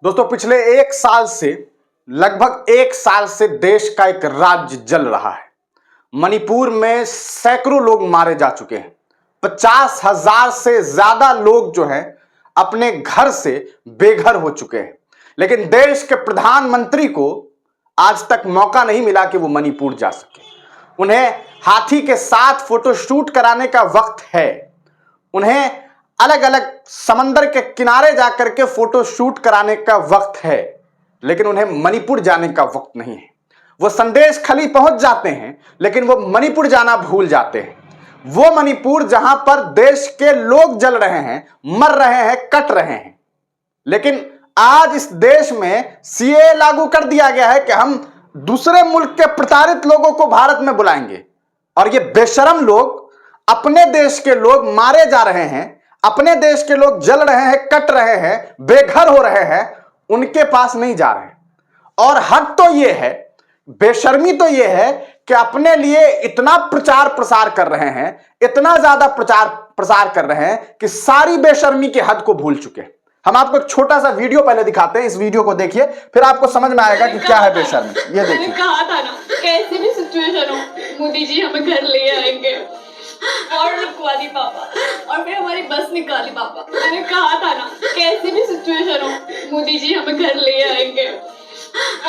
दोस्तों पिछले एक साल से लगभग एक साल से देश का एक राज्य जल रहा है। मणिपुर में सैकड़ों लोग मारे जा चुके हैं। 50,000 से ज्यादा लोग जो हैं अपने घर से बेघर हो चुके हैं। लेकिन देश के प्रधानमंत्री को आज तक मौका नहीं मिला कि वो मणिपुर जा सके। उन्हें हाथी के साथ फोटोशूट कराने का वक्त है। उन्हें अलग अलग समंदर के किनारे जाकर के फोटो शूट कराने का वक्त है, लेकिन उन्हें मणिपुर जाने का वक्त नहीं है। वो संदेश खाली पहुंच जाते हैं, लेकिन वो मणिपुर जाना भूल जाते हैं। वो मणिपुर जहां पर देश के लोग जल रहे हैं, मर रहे हैं, कट रहे हैं। लेकिन आज इस देश में सीए लागू कर दिया गया है कि हम दूसरे मुल्क के प्रताड़ित लोगों को भारत में बुलाएंगे, और ये बेशरम लोग अपने देश के लोग मारे जा रहे हैं, अपने देश के लोग जल रहे हैं, कट रहे हैं, बेघर हो रहे हैं, उनके पास नहीं जा रहे हैं। और हद तो यह है, बेशर्मी तो यह है कि अपने लिए इतना प्रचार प्रसार कर रहे हैं, इतना ज्यादा प्रचार प्रसार कर रहे हैं कि सारी बेशर्मी की हद को भूल चुके हैं। हम आपको एक छोटा सा वीडियो पहले दिखाते हैं। इस वीडियो को देखिए, फिर आपको समझ में आएगा कि क्या है बेशर्मी। ये देखिए। कहा था ना, कैसी भी सिचुएशन हो मोदी जी हमें घर ले आएंगे और रुकवा दी पापा, और फिर हमारी बस निकाली पापा। मैंने कहा था ना, कैसी भी सिचुएशन हो मोदी जी हमें घर ले आएंगे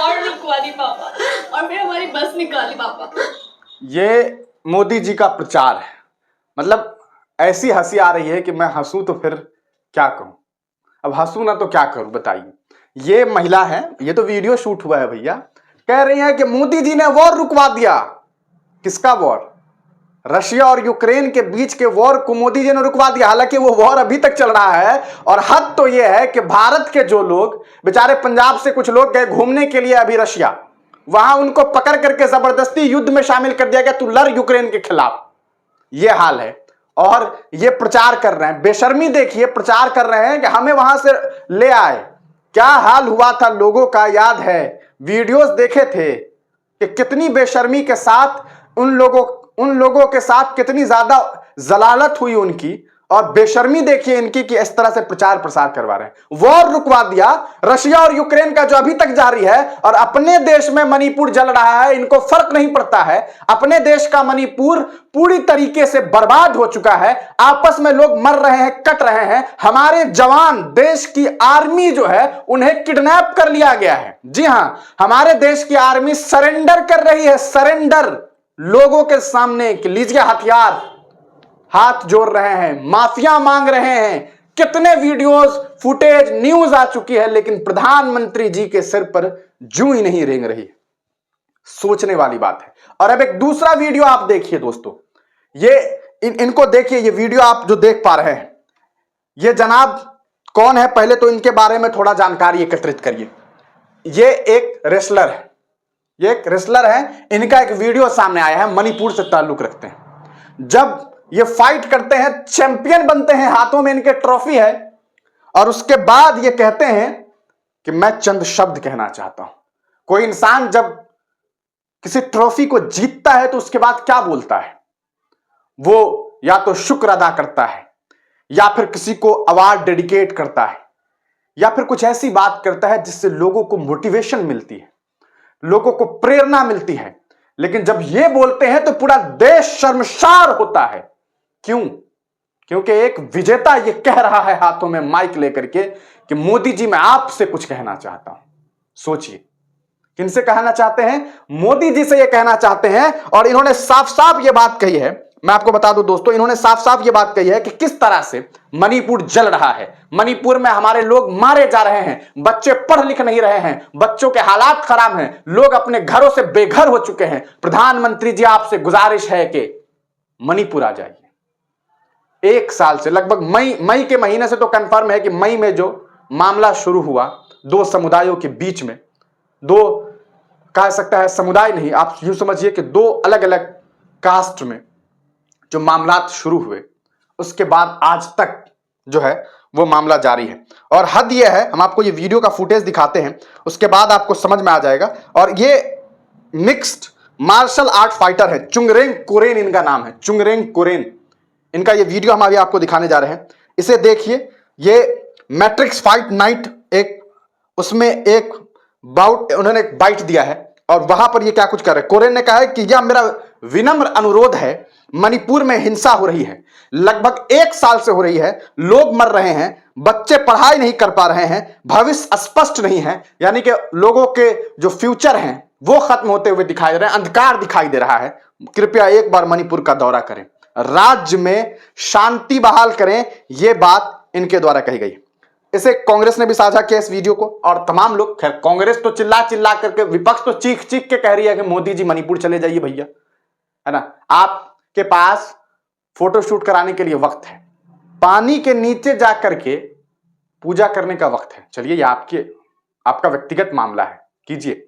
और रुकवा दी पापा, और फिर हमारी बस निकाली पापा। ये मोदी जी का प्रचार है। मतलब ऐसी हंसी आ रही है कि मैं हंसूं तो फिर क्या कहूं। अब हंसू ना तो क्या करूं बताइए। ये महिला है, ये तो वीडियो शूट हुआ है भैया, कह रही है कि मोदी जी ने वॉर रुकवा दिया। किसका वॉर? रशिया और यूक्रेन के बीच के वॉर को मोदी जी ने रुकवा दिया। हालांकि वो वॉर अभी तक चल रहा है। और हद तो ये है कि भारत के जो लोग बेचारे, पंजाब से कुछ लोग गए घूमने के लिए अभी रशिया, वहां उनको पकड़ करके जबरदस्ती युद्ध में शामिल कर दिया गया, तू लड़ यूक्रेन के खिलाफ। ये हाल है। और ये प्रचार कर रहे हैं, बेशर्मी देखिए, प्रचार कर रहे हैं कि हमें वहां से ले आए। क्या हाल हुआ था लोगों का याद है, वीडियोस देखे थे कि कितनी बेशर्मी के साथ उन लोगों के साथ कितनी ज्यादा जलालत हुई उनकी, और बेशर्मी देखिए इनकी कि इस तरह से प्रचार प्रसार करवा रहे हैं। वॉर रुकवा दिया रशिया और यूक्रेन का जो अभी तक जारी है, और अपने देश में मणिपुर जल रहा है। इनको फर्क नहीं पड़ता है। अपने देश का मणिपुर पूरी तरीके से बर्बाद हो चुका है। आपस में लोग मर रहे हैं, कट रहे हैं। हमारे जवान, देश की आर्मी जो है, उन्हें किडनैप कर लिया गया है। जी हां, हमारे देश की आर्मी सरेंडर कर रही है, सरेंडर लोगों के सामने कि लीजिए हथियार, हाथ जोड़ रहे हैं, माफिया मांग रहे हैं। कितने वीडियोस, फुटेज, न्यूज आ चुकी है, लेकिन प्रधानमंत्री जी के सिर पर जूं ही नहीं रेंग रही। सोचने वाली बात है। और अब एक दूसरा वीडियो आप देखिए दोस्तों। ये इनको देखिए, ये वीडियो आप जो देख पा रहे हैं, ये जनाब कौन है? पहले तो इनके बारे में थोड़ा जानकारी एकत्रित करिए। ये एक रेसलर है, ये एक रेसलर है। इनका एक वीडियो सामने आया है, मणिपुर से ताल्लुक रखते हैं। जब ये फाइट करते हैं, चैंपियन बनते हैं, हाथों में इनके ट्रॉफी है, और उसके बाद ये कहते हैं कि मैं चंद शब्द कहना चाहता हूं। कोई इंसान जब किसी ट्रॉफी को जीतता है तो उसके बाद क्या बोलता है? वो या तो शुक्र अदा करता है, या फिर किसी को अवार्ड डेडिकेट करता है, या फिर कुछ ऐसी बात करता है जिससे लोगों को मोटिवेशन मिलती है, लोगों को प्रेरणा मिलती है। लेकिन जब ये बोलते हैं तो पूरा देश शर्मसार होता है। क्यों? क्योंकि एक विजेता ये कह रहा है हाथों में माइक लेकर के कि मोदी जी मैं आपसे कुछ कहना चाहता हूं। सोचिए, किनसे कहना चाहते हैं? मोदी जी से ये कहना चाहते हैं। और इन्होंने साफ साफ ये बात कही है, मैं आपको बता दूं दोस्तों, इन्होंने साफ साफ ये बात कही है कि किस तरह से मणिपुर जल रहा है। मणिपुर में हमारे लोग मारे जा रहे हैं, बच्चे पढ़ लिख नहीं रहे हैं, बच्चों के हालात खराब हैं, लोग अपने घरों से बेघर हो चुके हैं। प्रधानमंत्री जी आपसे गुजारिश है कि मणिपुर आ जाइए। एक साल से, लगभग मई के महीने से तो कंफर्म है कि मई में जो मामला शुरू हुआ, दो समुदायों के बीच में, दो कह सकता है समुदाय नहीं, आप यूं समझिए कि दो अलग अलग कास्ट में जो मामला शुरू हुए, उसके बाद आज तक जो है वो मामला जारी है। और हद ये है, हम आपको ये वीडियो का फुटेज दिखाते हैं, उसके बाद आपको समझ में आ जाएगा। और ये मिक्स्ड मार्शल आर्ट फाइटर है, चुंगरेंग कुरेन इनका नाम है, चुंगरेंग कुरेन। इनका ये वीडियो हम अभी आपको दिखाने जा रहे हैं, इसे देखिए। ये मैट्रिक्स फाइट नाइट एक उसमें एक बाउट उन्होंने एक बाइट दिया है और वहां पर ये क्या कुछ कर रहे हैं। कोरेन ने कहा है कि यह मेरा विनम्र अनुरोध है, मणिपुर में हिंसा हो रही है, लगभग 1 साल से हो रही है, लोग मर रहे हैं, बच्चे पढ़ाई नहीं कर पा रहे हैं, भविष्य स्पष्ट नहीं है, यानी कि लोगों के जो फ्यूचर हैं वो खत्म होते हुए दिखाई दे रहे हैं, अंधकार दिखाई दे रहा है। कृपया एक बार मणिपुर का दौरा करें, राज्य में शांति बहाल करें, यह बात इनके द्वारा कही गई। इसे कांग्रेस ने भी साझा किया इस वीडियो को और तमाम लोग, खैर कांग्रेस तो चिल्ला चिल्ला करके, विपक्ष तो चीख चीख के कह रही है कि मोदी जी मणिपुर चले जाइए भैया, है ना, आपके पास फोटोशूट कराने के लिए वक्त है, पानी के नीचे जाकर के पूजा करने का वक्त है। चलिए ये आपका व्यक्तिगत मामला है, कीजिए,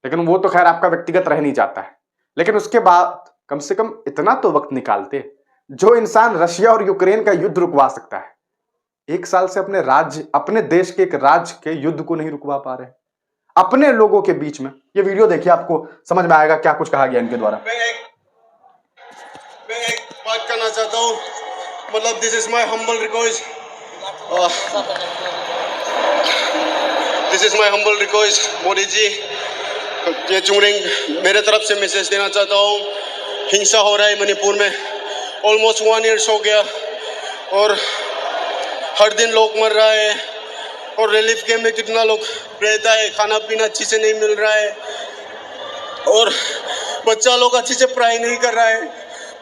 लेकिन वो तो खैर आपका व्यक्तिगत रह नहीं जाता है। लेकिन उसके बाद कम से कम इतना तो वक्त निकालते जो इंसान रशिया और यूक्रेन का युद्ध रुकवा सकता है। 1 साल से अपने देश के एक राज्य के युद्ध को नहीं रुकवा पा रहे, अपने लोगों के बीच में। ये वीडियो देखिए, आपको समझ में आएगा क्या कुछ कहा गया इनके द्वारा। मैं एक बात करना चाहता हूँ, मतलब this is my humble request, Modi ji, ये चुंगरिंग मेरे तरफ से मैसेज देना चाहता हूँ। हिंसा हो रहा है मणिपुर में, ऑलमोस्ट 1 ईयर हो गया और हर दिन लोग मर रहा है और रिलीफ कैंप में कितना लोग रहता है, खाना पीना अच्छी से नहीं मिल रहा है और बच्चा लोग अच्छी से पढ़ाई नहीं कर रहा है।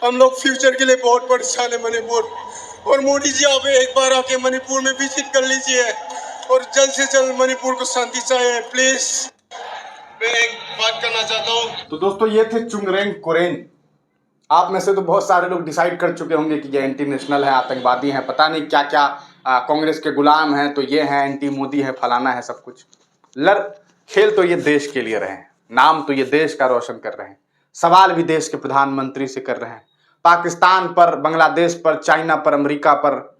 हम लोग फ्यूचर के लिए बहुत परेशान है मणिपुर, और मोदी जी आप एक बार आके मणिपुर में विजिट कर लीजिए और जल्द से जल्द मणिपुर को शांति चाहिए प्लीज। मैं एक बात करना चाहता हूँ। तो दोस्तों ये थे चुंगरेंग कोरेन। आप में से तो बहुत सारे लोग डिसाइड कर चुके होंगे कि ये एंटी नेशनल है, आतंकवादी हैं, पता नहीं क्या क्या, कांग्रेस के गुलाम हैं, तो ये हैं एंटी मोदी है, फलाना है, सब कुछ। खेल तो ये देश के लिए रहे हैं, नाम तो ये देश का रोशन कर रहे हैं, सवाल भी देश के प्रधानमंत्री से कर रहे हैं। पाकिस्तान पर, बांग्लादेश पर, चाइना पर, अमेरिका पर,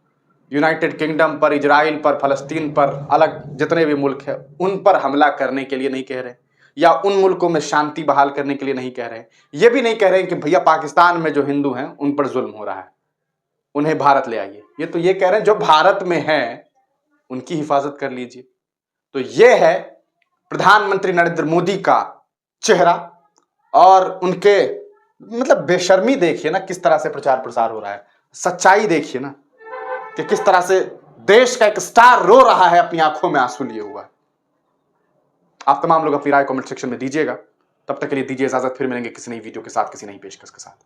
यूनाइटेड किंगडम पर, इजराइल पर, फलस्तीन पर, अलग जितने भी मुल्क हैं उन पर हमला करने के लिए नहीं कह रहे, या उन मुल्कों में शांति बहाल करने के लिए नहीं कह रहे। ये भी नहीं कह रहे कि भैया पाकिस्तान में जो हिंदू हैं उन पर जुल्म हो रहा है, उन्हें भारत ले आइए। ये तो ये कह रहे हैं जो भारत में है उनकी हिफाजत कर लीजिए। तो ये है प्रधानमंत्री नरेंद्र मोदी का चेहरा, और उनके मतलब बेशर्मी देखिए ना, किस तरह से प्रचार प्रसार हो रहा है। सच्चाई देखिए ना कि किस तरह से देश का एक स्टार रो रहा है अपनी आंखों में आंसू लिए हुआ। आप तमाम लोग अपनी राय कमेंट सेक्शन में दीजिएगा। तब तक के लिए दीजिए इजाजत, फिर मिलेंगे किसी नई वीडियो के साथ, किसी नई पेशकश के साथ।